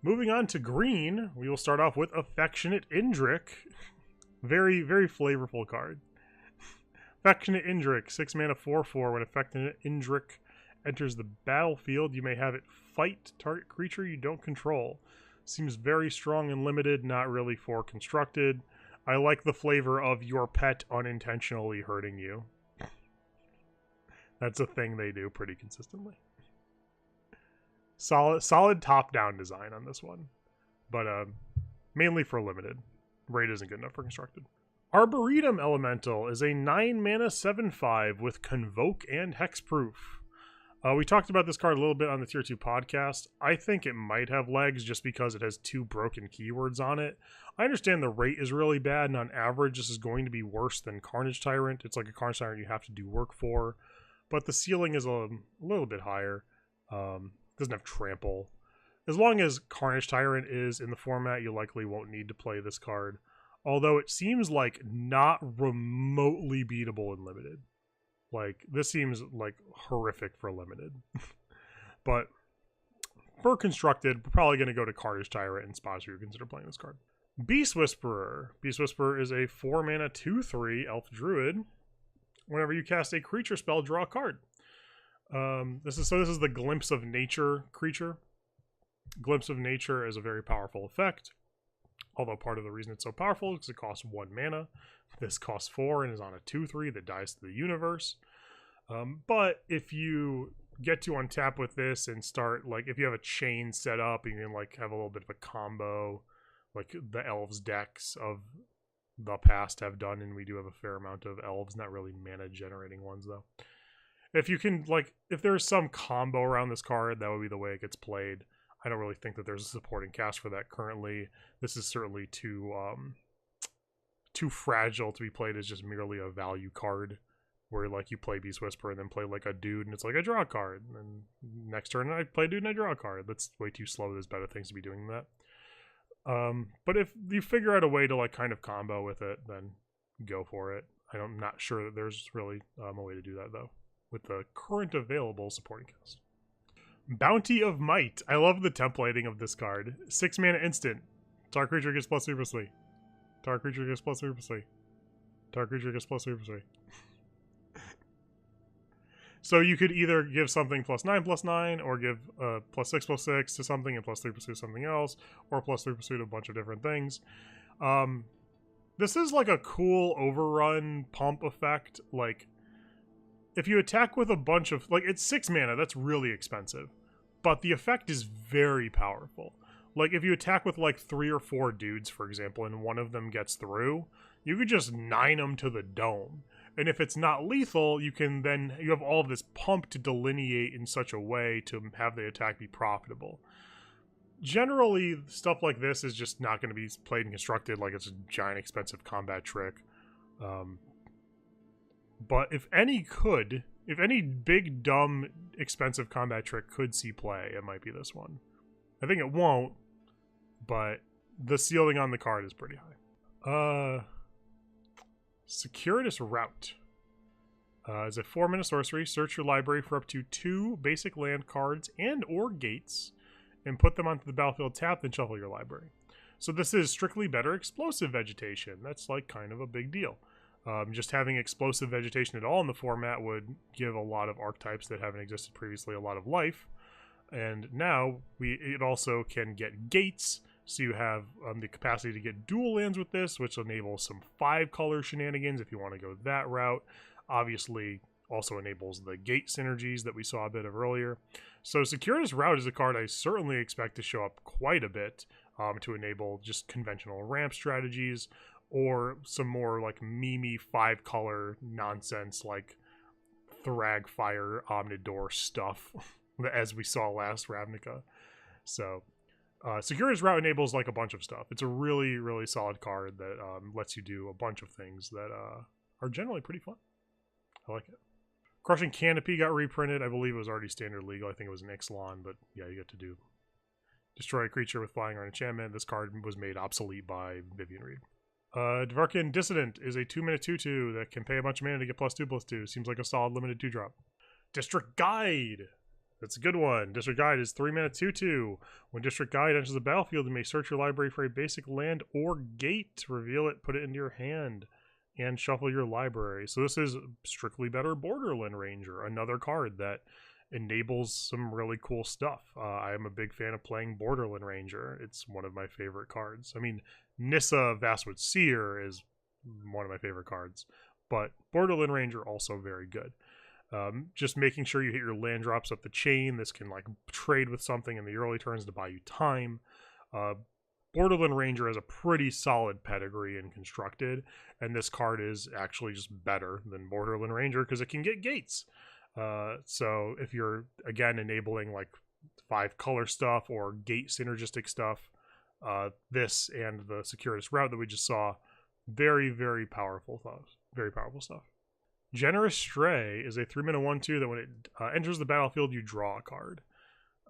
Moving on to green, we will start off with Affectionate Andric. Very, very flavorful card. Affectionate Andric, 6 mana 4/4. When Affectionate Andric enters the battlefield, you may have it fight target creature you don't control. Seems very strong and limited, not really for constructed. I like the flavor of your pet unintentionally hurting you. That's a thing they do pretty consistently. Solid top-down design on this one, but mainly for limited. Rate isn't good enough for constructed. Burrito Elemental is a 9 mana 7/5 with Convoke and Hexproof. We talked about this card a little bit on the Tier 2 podcast. I think it might have legs just because it has 2 broken keywords on it. I understand the rate is really bad, and on average this is going to be worse than Carnage Tyrant. It's like a Carnage Tyrant you have to do work for, but the ceiling is a little bit higher. Doesn't have trample. As long as Carnage Tyrant is in the format, you likely won't need to play this card. Although it seems like not remotely beatable in limited. Like, this seems like horrific for limited. But for constructed, we're probably going to go to Carnage Tyrant and spots where you consider playing this card. Beast Whisperer. Beast Whisperer is a 4 mana 2/3 elf druid. Whenever you cast a creature spell, draw a card. This is the Glimpse of Nature creature. Glimpse of Nature is a very powerful effect. Although part of the reason it's so powerful is because it costs 1 mana. This costs 4 and is on a 2/3 that dies to the universe. But if you get to untap with this and start, like, if you have a chain set up and you can, like, have a little bit of a combo, like the elves decks of the past have done, and we do have a fair amount of elves, not really mana generating ones though. If you can, like, if there's some combo around this card, that would be the way it gets played. I don't really think that there's a supporting cast for that currently. This is certainly too fragile to be played as just merely a value card, where, like, you play Beast Whisperer and then play, like, a dude and it's like a draw card, and then next turn I play a dude and I draw a card. That's way too slow. There's better things to be doing than that. But if you figure out a way to, like, kind of combo with it, then go for it. I'm not sure that there's really a way to do that though, with the current available supporting cast. Bounty of Might. I love the templating of this card. 6 mana instant. Target creature gets +3/+3. Target creature gets +3/+3. Target creature gets +3/+3. So you could either give something +9/+9, or give +6/+6 to something and +3/+3 to something else, or +3/+3 to a bunch of different things. This is like a cool overrun pump effect. Like, if you attack with a bunch of, like, it's 6 mana, that's really expensive, but the effect is very powerful. Like, if you attack with, like, 3 or 4 dudes, for example, and one of them gets through, you could just 9 them to the dome. And if it's not lethal, you have all of this pump to delineate in such a way to have the attack be profitable. Generally, stuff like this is just not going to be played and constructed like it's a giant expensive combat trick. But if any big, dumb, expensive combat trick could see play, it might be this one. I think it won't, but the ceiling on the card is pretty high. Circuitous Route. Is a 4 mana sorcery. Search your library for up to 2 basic land cards and or gates, and put them onto the battlefield tapped, then shuffle your library. So this is strictly better explosive vegetation. That's, like, kind of a big deal. Just having explosive vegetation at all in the format would give a lot of archetypes that haven't existed previously a lot of life. And now it also can get gates, so you have the capacity to get dual lands with this, which enables some 5-color shenanigans if you want to go that route. Obviously, also enables the gate synergies that we saw a bit of earlier. So Circuitous Route is a card I certainly expect to show up quite a bit to enable just conventional ramp strategies, or some more, like, memey 5-color nonsense like Thragfire Omnidor stuff, as we saw last Ravnica. So Circuitous Route enables, like, a bunch of stuff. It's a really, really solid card that lets you do a bunch of things that are generally pretty fun. I like it. Crushing Canopy got reprinted. I believe it was already standard legal. I think it was an Ixalan, but yeah, you get to destroy a creature with flying or enchantment. This card was made obsolete by Vivian Reed. Dvarkin Dissident is a 2 mana 2/2 that can pay a bunch of mana to get +2/+2. Seems like a solid limited 2-drop. District Guide. That's a good one. District Guide is 3 mana 2/2. When District Guide enters the battlefield, you may search your library for a basic land or gate. Reveal it, put it into your hand, and shuffle your library. So this is strictly better Borderland Ranger, another card that enables some really cool stuff. I am a big fan of playing Borderland Ranger. It's one of my favorite cards. I mean, Nissa Vastwood Seer is one of my favorite cards, but Borderland Ranger also very good. Just making sure you hit your land drops up the chain. This can like trade with something in the early turns to buy you time. Borderland Ranger has a pretty solid pedigree in Constructed, and this card is actually just better than Borderland Ranger because it can get gates. So if you're, again, enabling like 5 color stuff or gate synergistic stuff, this and the Securitas route that we just saw, very, very powerful stuff. Very powerful stuff. Generous Stray is a 3 mana 1/2 that when it enters the battlefield, you draw a card.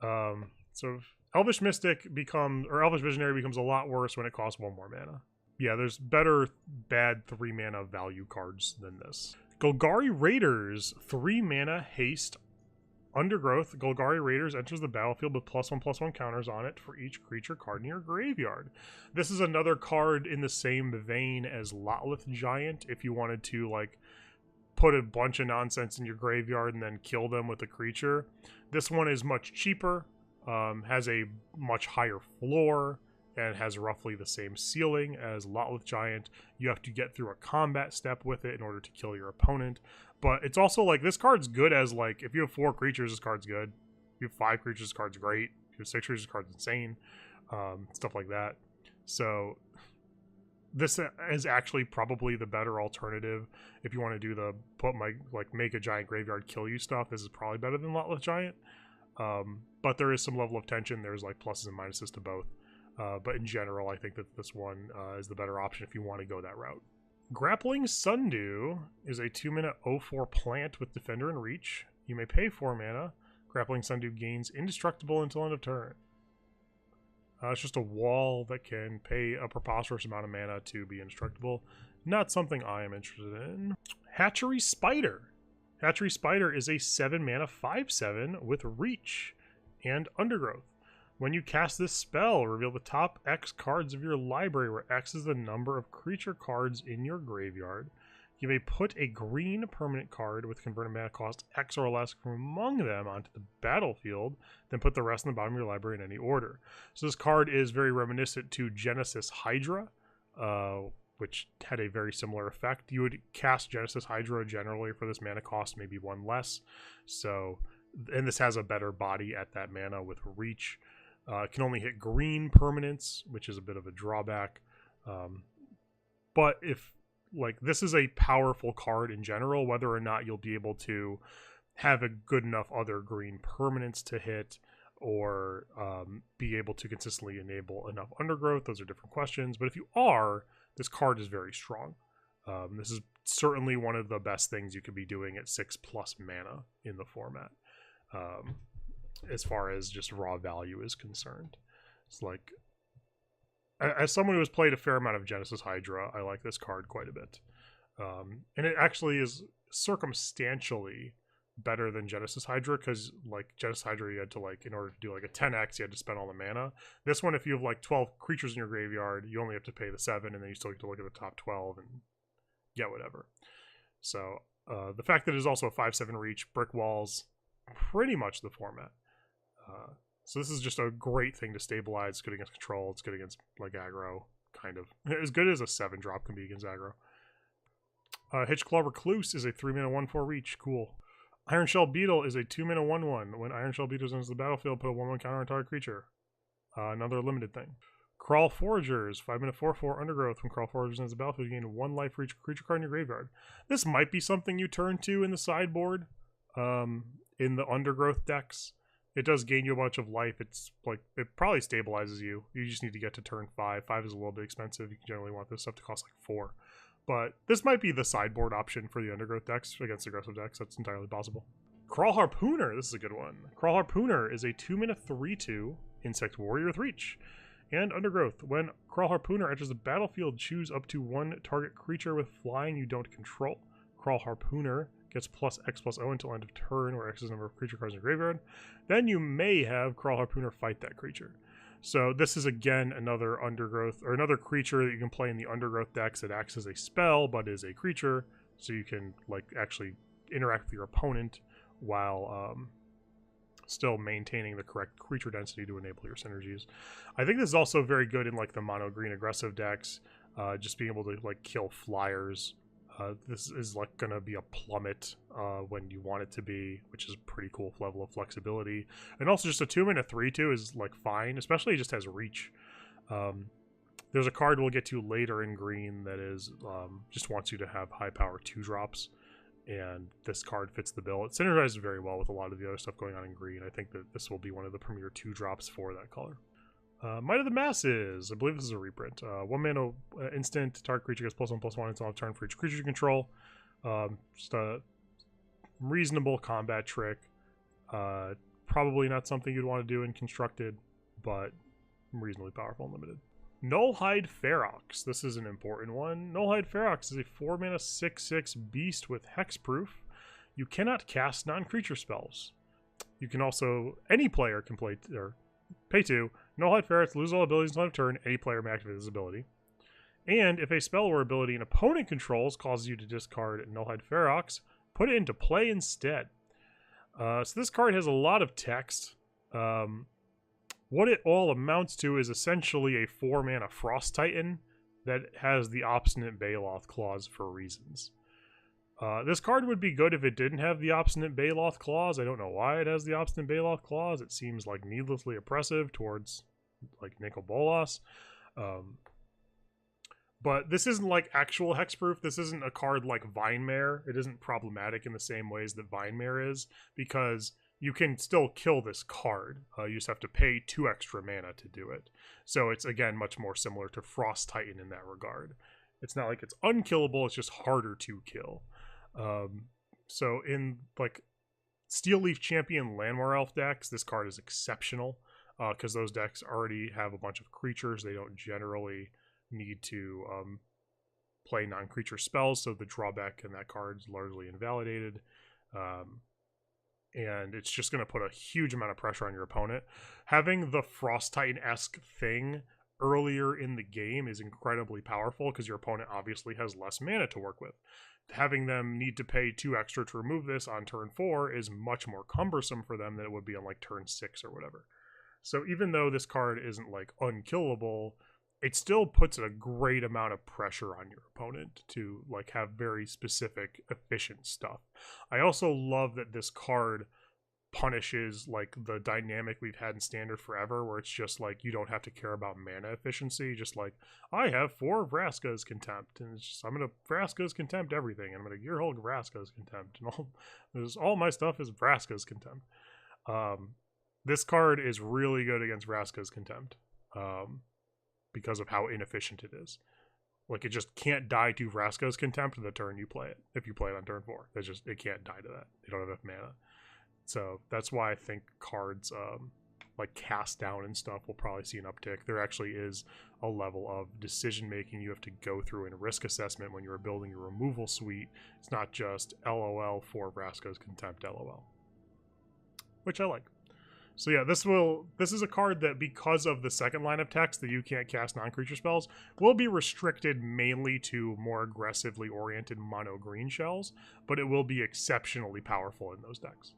So Elvish Mystic becomes, or Elvish Visionary becomes a lot worse when it costs 1 more mana. Yeah, there's better bad 3 mana value cards than this. Golgari Raiders, 3 mana haste Undergrowth. Golgari Raiders enters the battlefield with +1/+1 counters on it for each creature card in your graveyard. This is another card in the same vein as Lotleth Giant if you wanted to like put a bunch of nonsense in your graveyard and then kill them with a creature. This one is much cheaper, has a much higher floor, and has roughly the same ceiling as Lotleth Giant. You have to get through a combat step with it in order to kill your opponent. But it's also like, this card's good as like, if you have 4 creatures, this card's good. If you have 5 creatures, this card's great. If you have 6 creatures, this card's insane. Stuff like that. So this is actually probably the better alternative if you want to do the make a giant graveyard kill you stuff. This is probably better than Lotleth Giant. But there is some level of tension. There's like pluses and minuses to both. But in general, I think that this one is the better option if you want to go that route. Grappling Sundew is a 2 mana 0/4 plant with Defender and Reach. You may pay 4 mana. Grappling Sundew gains indestructible until end of turn. It's just a wall that can pay a preposterous amount of mana to be indestructible. Not something I am interested in. Hatchery Spider. Hatchery Spider is a 7 mana 5/7 with Reach and Undergrowth. When you cast this spell, reveal the top X cards of your library, where X is the number of creature cards in your graveyard. You may put a green permanent card with converted mana cost X or less from among them onto the battlefield, then put the rest in the bottom of your library in any order. So this card is very reminiscent to Genesis Hydra, which had a very similar effect. You would cast Genesis Hydra generally for this mana cost, maybe 1 less. So, and this has a better body at that mana with Reach. It can only hit green permanents, which is a bit of a drawback. But if like this is a powerful card in general, whether or not you'll be able to have a good enough other green permanents to hit, or be able to consistently enable enough Undergrowth, those are different questions. But if you are, this card is very strong. This is certainly one of the best things you could be doing at 6+ mana in the format. As far as just raw value is concerned. It's like, as someone who has played a fair amount of Genesis Hydra, I like this card quite a bit. And it actually is circumstantially better than Genesis Hydra, because like Genesis Hydra, you had to like, in order to do like a 10x, you had to spend all the mana. This one, if you have like 12 creatures in your graveyard, you only have to pay the 7, and then you still get to look at the top 12 and get whatever. So the fact that it is also a 5/7 reach, brick walls, pretty much the format. So this is just a great thing to stabilize. It's good against control. It's good against like aggro, kind of. As good as a 7-drop can be against aggro. Hitchclaw Recluse is a 3 mana 1/4 reach. Cool. Iron Shell Beetle is a 2 mana 1/1. When Iron Shell Beetle enters the battlefield, put a 1/1 counter on target creature. Another limited thing. Crawl Foragers, 5 mana 4/4 Undergrowth. When Crawl Foragers enters the battlefield, you gain 1 life for each creature card in your graveyard. This might be something you turn to in the sideboard, in the Undergrowth decks. It does gain you a bunch of life. It's like, it probably stabilizes you. You just need to get to turn 5. 5 is a little bit expensive. You generally want this stuff to cost like 4. But this might be the sideboard option for the Undergrowth decks against aggressive decks. That's entirely possible. Crawl Harpooner, this is a good one. Crawl Harpooner is a 2 mana 3/2 Insect Warrior with Reach and Undergrowth. When Crawl Harpooner enters the battlefield, choose up to 1 target creature with flying you don't control. Crawl Harpooner gets plus X plus O until end of turn, where X is the number of creature cards in your graveyard. Then you may have Crawl Harpooner fight that creature. So this is again another undergrowth, or another creature that you can play in the undergrowth decks that acts as a spell but is a creature, so you can like actually interact with your opponent while still maintaining the correct creature density to enable your synergies. I think this is also very good in like the mono green aggressive decks, just being able to like kill flyers. This is like gonna be a plummet when you want it to be, which is a pretty cool level of flexibility. And also just a 2-mana 3/2 is like fine, especially it just has reach. There's a card we'll get to later in green that is just wants you to have high power 2-drops, and this card fits the bill. It synergizes very well with a lot of the other stuff going on in green. I think that this will be one of the premier 2-drops for that color. Might of the Masses. I believe this is a reprint. 1 mana instant. Target creature gets +1/+1 until end of turn for each creature you control. Just a reasonable combat trick. Probably not something you'd want to do in constructed, but reasonably powerful and limited. Null Hide Ferox. This is an important one. Null Hide Ferox is a 4 mana 6/6 beast with hexproof. You cannot cast non-creature spells. You can also, any player can play or pay 2. Null Hide Ferox, lose all abilities until end of turn. Any player may activate this ability. And if a spell or ability an opponent controls causes you to discard Null Hide Ferox, put it into play instead. So this card has a lot of text. What it all amounts to is essentially a 4 mana Frost Titan that has the Obstinate Baloth clause for reasons. This card would be good if it didn't have the Obstinate Baloth clause. I don't know why it has the Obstinate Baloth clause. It seems like needlessly oppressive towards like Nicol Bolas. But this isn't like actual hexproof. This isn't a card like Vinemare. It isn't problematic in the same ways that Vinemare is, because you can still kill this card. You just have to pay 2 extra mana to do it. So it's, again, much more similar to Frost Titan in that regard. It's not like it's unkillable, it's just harder to kill. So in, like, Steel Leaf Champion Landmar Elf decks, this card is exceptional, because those decks already have a bunch of creatures. They don't generally need to play non-creature spells, so the drawback in that card is largely invalidated. And it's just going to put a huge amount of pressure on your opponent. Having the Frost Titan-esque thing earlier in the game is incredibly powerful, because your opponent obviously has less mana to work with. Having them need to pay 2 extra to remove this on turn 4 is much more cumbersome for them than it would be on like turn 6 or whatever. So even though this card isn't like unkillable, it still puts a great amount of pressure on your opponent to like have very specific efficient stuff. I also love that this card punishes like the dynamic we've had in Standard forever, where it's just like you don't have to care about mana efficiency. Just like, I have 4 Vraska's Contempt, and it's just, I'm gonna Vraska's Contempt everything, and I'm gonna Gearhold Vraska's Contempt, and all my stuff is Vraska's Contempt. This card is really good against Vraska's Contempt, because of how inefficient it is. Like, it just can't die to Vraska's Contempt the turn you play it. If you play it on turn 4, it can't die to that. They don't have enough mana. So that's why I think cards like Cast Down and stuff will probably see an uptick. There actually is a level of decision making you have to go through in risk assessment when you're building your removal suite. It's not just LOL for Vraska's Contempt LOL, which I like. So yeah, this is a card that, because of the second line of text that you can't cast non-creature spells, will be restricted mainly to more aggressively oriented mono green shells, but it will be exceptionally powerful in those decks.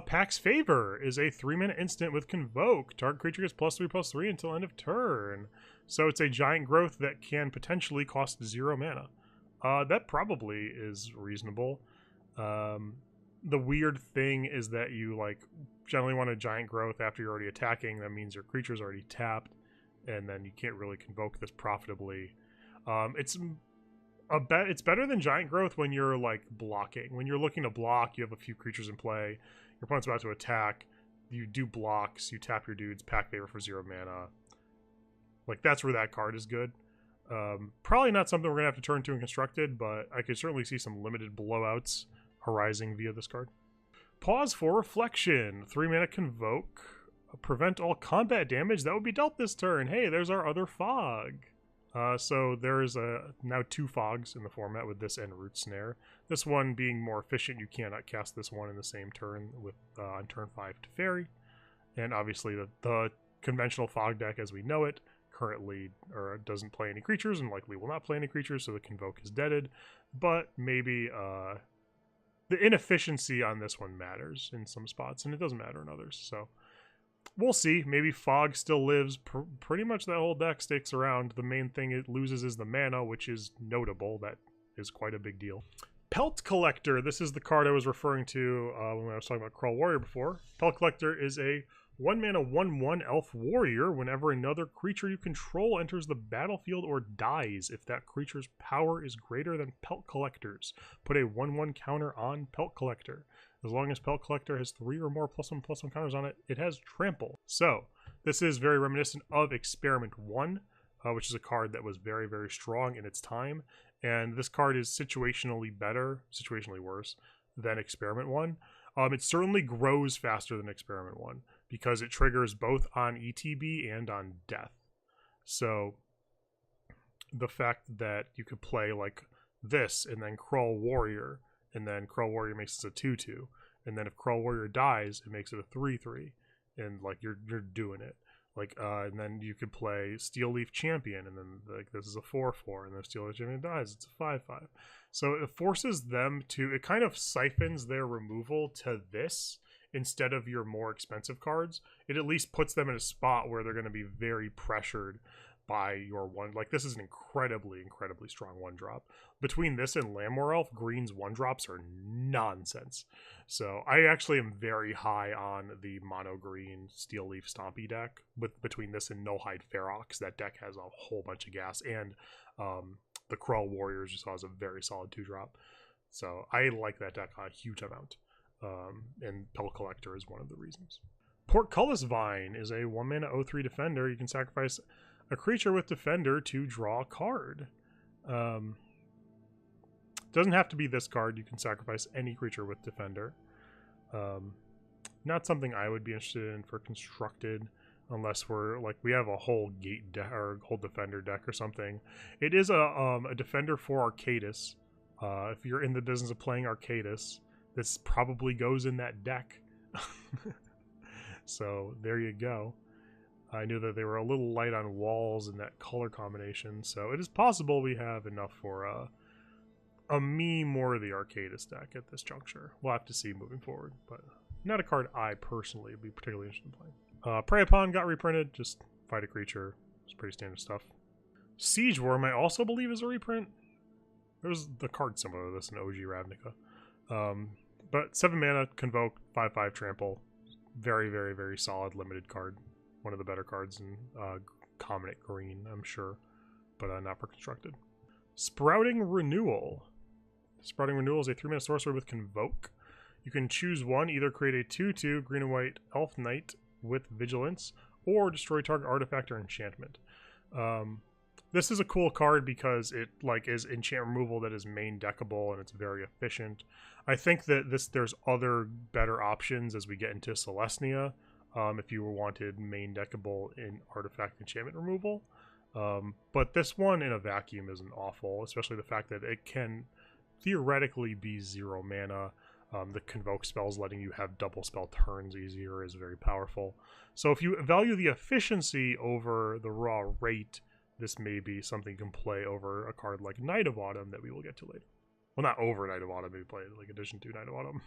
Pacts Favor is a 3-mana instant with Convoke. Target creature gets +3/+3 until end of turn. So it's a giant growth that can potentially cost 0 mana. That probably is reasonable. The weird thing is that you like generally want a giant growth after you're already attacking. That means your creature's already tapped, and then you can't really convoke this profitably. It's better than giant growth when you're like blocking. When you're looking to block, you have a few creatures in play. Your opponent's about to attack. You do blocks. You tap your dudes. Pact Favor for 0 mana. Like, that's where that card is good. Probably not something we're gonna have to turn to in constructed, but I could certainly see some limited blowouts arising via this card. Pause for Reflection. 3-mana Convoke. Prevent all combat damage that would be dealt this turn. Hey, there's our other Fog. So there's now 2 fogs in the format with this and Root Snare. This one being more efficient, you cannot cast this one in the same turn with on turn 5 to Fairy. And obviously the conventional fog deck as we know it currently doesn't play any creatures and likely will not play any creatures, so the Convoke is deaded. But maybe the inefficiency on this one matters in some spots, and it doesn't matter in others. So we'll see. Maybe Fog still lives. Pretty much that whole deck sticks around. The main thing it loses is the mana, which is notable. That is quite a big deal. Pelt Collector. This is the card I was referring to when I was talking about Crawl Warrior before. Pelt Collector is a 1-mana 1/1 elf warrior. Whenever another creature you control enters the battlefield or dies, if that creature's power is greater than Pelt Collector's, put a 1/1 counter on Pelt Collector. As long as Pelt Collector has 3 or more +1/+1 counters on it, it has Trample. So this is very reminiscent of Experiment 1, which is a card that was very, very strong in its time. And this card is situationally worse than Experiment 1. It certainly grows faster than Experiment 1 because it triggers both on ETB and on death. So the fact that you could play like this and then Crawl Warrior, and then Crawl Warrior makes this a 2/2, and then if Crawl Warrior dies, it makes it a 3/3, and like you're doing it. Like and then you could play Steel Leaf Champion, and then like this is a 4/4, and then Steel Leaf Champion dies, it's a 5/5. So it forces them to, it kind of siphons their removal to this instead of your more expensive cards. It at least puts them in a spot where they're going to be very pressured by your one. Like this is an incredibly, incredibly strong 1-drop. Between this and Lamore Elf, Green's 1-drops are nonsense. So I actually am very high on the mono green Steel Leaf Stompy deck. Between this and No Hide Ferox, that deck has a whole bunch of gas. And the Crawl Warriors just has a very solid 2-drop. So I like that deck a huge amount. And Pelt Collector is one of the reasons. Portcullis Vine is a 1-mana 0/3 defender. You can sacrifice a creature with Defender to draw a card. Doesn't have to be this card. You can sacrifice any creature with Defender. Not something I would be interested in for Constructed, unless we're like we have a whole Gate deck or whole Defender deck or something. It is a Defender for Arcadis. If you're in the business of playing Arcadis, this probably goes in that deck. So there you go. I knew that they were a little light on walls in that color combination, so it is possible we have enough for a meme-worthy Arcadis deck at this juncture. We'll have to see moving forward, but not a card I personally would be particularly interested in playing. Prey Upon got reprinted, just fight a creature. It's pretty standard stuff. Siege Worm I also believe is a reprint. There's the card similar to this in OG Ravnica. But 7 mana, Convoke, 5/5 Trample. Very, very, very solid limited card. One of the better cards in common at green, I'm sure, but not for Constructed. Sprouting Renewal. Sprouting Renewal is a 3-mana sorcerer with Convoke. You can choose one, either create a 2/2 green and white Elf Knight with Vigilance, or destroy target artifact or enchantment. This is a cool card because it like is enchant removal that is main deckable and it's very efficient. I think that there's other better options as we get into Celestia. If you wanted main deckable in artifact enchantment removal. But this one in a vacuum isn't awful, especially the fact that it can theoretically be 0 mana. The Convoke spells letting you have double spell turns easier is very powerful. So if you value the efficiency over the raw rate, this may be something you can play over a card like Night of Autumn that we will get to later. Well, not over Night of Autumn, maybe play it like addition to Night of Autumn.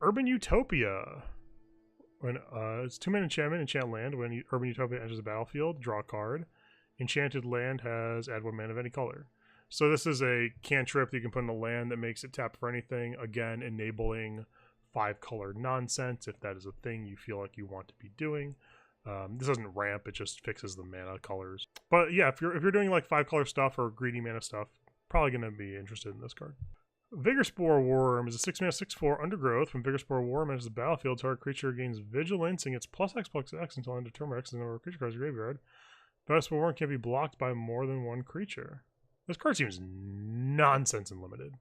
Urban Utopia. When it's 2-mana enchantment, enchant land. When Urban Utopia enters the battlefield, draw a card. Enchanted land has add 1 mana of any color. So this is a cantrip that you can put in a land that makes it tap for anything. Again, enabling 5-color nonsense if that is a thing you feel like you want to be doing. This doesn't ramp; it just fixes the mana colors. But yeah, if you're doing like 5-color stuff or greedy mana stuff, probably gonna be interested in this card. Vigor Spore Worm is a 6-mana 6/4 undergrowth. When Vigor Spore Worm enters the battlefield, target creature gains vigilance and gets +X/+X until end of turn or X the number of creature cards in your graveyard. Vigor Spore Worm can't be blocked by more than 1 creature. This card seems nonsense and limited.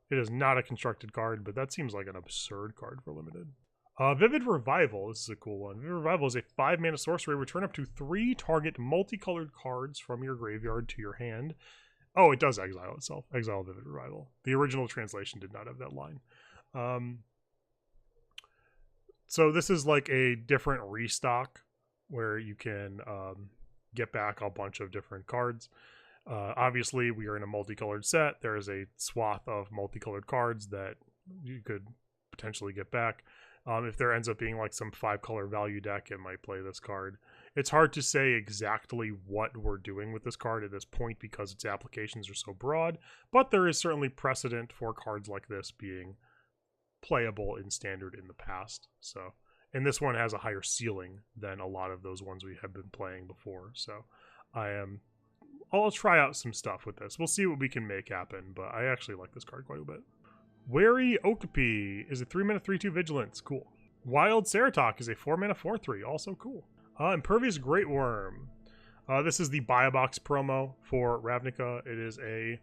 It is not a constructed card, but that seems like an absurd card for limited. Vivid Revival, this is a cool one. Vivid Revival is a 5-mana sorcery. Return up to 3 target multicolored cards from your graveyard to your hand. Oh, it does exile itself. Exile Vivid Revival. The original translation did not have that line. So this is like a different restock where you can get back a bunch of different cards. Obviously, we are in a multicolored set. There is a swath of multicolored cards that you could potentially get back. If there ends up being like some 5-color value deck, it might play this card. It's hard to say exactly what we're doing with this card at this point because its applications are so broad, but there is certainly precedent for cards like this being playable in Standard in the past. So, and this one has a higher ceiling than a lot of those ones we have been playing before. So I'll try out some stuff with this. We'll see what we can make happen, but I actually like this card quite a bit. Wary Okapi is a 3-mana 3/2 Vigilance. Cool. Wild Ceratok is a 4-mana 4/3. Also cool. Pervious Great Worm. This is the Buy a Box promo for Ravnica. It is a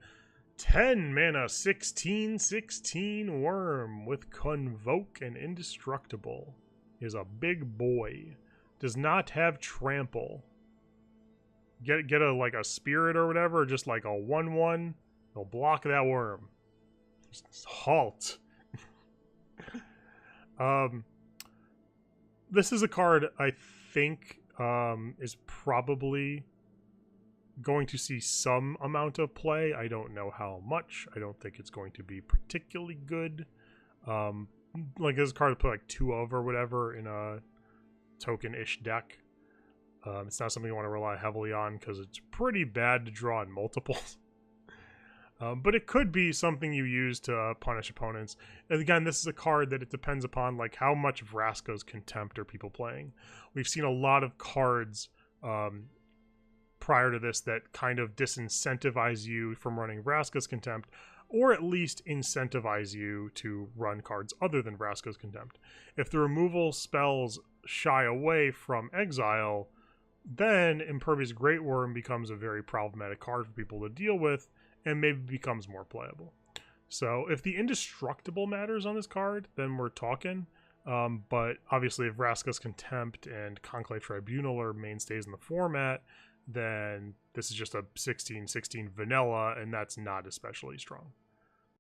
10-mana 16/16 worm with Convoke and Indestructible. Is a big boy. Does not have Trample. Get a like a Spirit or whatever, or just like a 1/1. It'll block that worm. Halt. This is a card I think is probably going to see some amount of play. I don't know how much. I don't think it's going to be particularly good. Like this card to play like 2 of or whatever in a token-ish deck. It's not something you want to rely heavily on because it's pretty bad to draw in multiples. But it could be something you use to punish opponents. And again, this is a card that it depends upon like how much Vraska's Contempt are people playing. We've seen a lot of cards prior to this that kind of disincentivize you from running Vraska's Contempt, or at least incentivize you to run cards other than Vraska's Contempt. If the removal spells shy away from exile, then Impervious Great Worm becomes a very problematic card for people to deal with, and maybe becomes more playable. So if the Indestructible matters on this card, then we're talking. But obviously if Vraska's Contempt and Conclave Tribunal are mainstays in the format, then this is just a 16/16 vanilla, and that's not especially strong.